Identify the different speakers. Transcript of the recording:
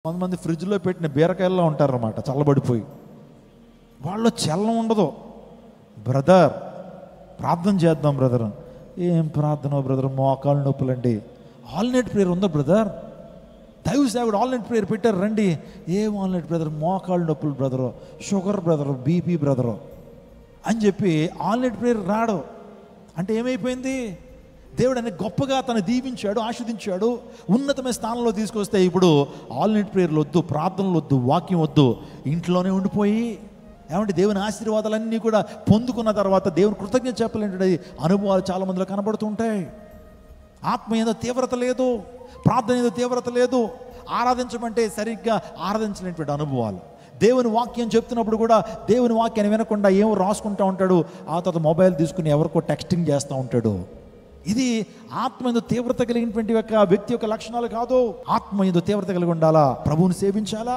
Speaker 1: కొంతమంది ఫ్రిడ్జ్లో పెట్టిన బీరకాయల్లో ఉంటారన్నమాట, చల్లబడిపోయి. వాళ్ళు చల్లం ఉండదు. బ్రదర్ ప్రార్థన చేద్దాం బ్రదర్. ఏం ప్రార్థన బ్రదర్, మోకాళ్ళు నొప్పులండి. ఆల్ నైట్ ప్రేయర్ ఉందా బ్రదర్? దైవ సేవకుడు ఆల్ నైట్ ప్రేయర్ పెట్టారు రండి. ఏం ఆల్ నైట్ బ్రదర్, మోకాళ్ళు నొప్పులు brother, sugar brother, BP brother అని చెప్పి ఆల్ నైట్ ప్రేయర్ రాడు. అంటే ఏమైపోయింది? దేవుడు అనే గొప్పగా తను దీవించాడు, ఆస్వాదించాడు, ఉన్నతమైన స్థానంలో తీసుకొస్తే ఇప్పుడు ఆల్ నైట్ ప్రేయర్లు వద్దు, ప్రార్థనలు వద్దు, వాక్యం వద్దు, ఇంట్లోనే ఉండిపోయి ఏమంటే దేవుని ఆశీర్వాదాలన్నీ కూడా పొందుకున్న తర్వాత దేవుని కృతజ్ఞత చెప్పలేని అనుభవాలు చాలా మందిలో కనబడుతుంటాయి. ఆత్మ ఏదో తీవ్రత లేదు, ప్రార్థన ఏదో తీవ్రత లేదు, ఆరాధించమంటే సరిగ్గా ఆరాధించలేనటువంటి అనుభవాలు. దేవుని వాక్యం చెప్తున్నప్పుడు కూడా దేవుని వాక్యాన్ని వినకుండా ఏమో రాసుకుంటూ ఉంటాడు, ఆ తర్వాత మొబైల్ తీసుకుని ఎవరికో టెక్స్టింగ్ చేస్తూ ఉంటాడు. ఇది ఆత్మ ఏదో తీవ్రత కలిగినటువంటి వ్యక్తి యొక్క లక్షణాలు కాదు. ఆత్మ ఏదో తీవ్రత కలిగి ఉండాలా, ప్రభువుని సేవించాలా.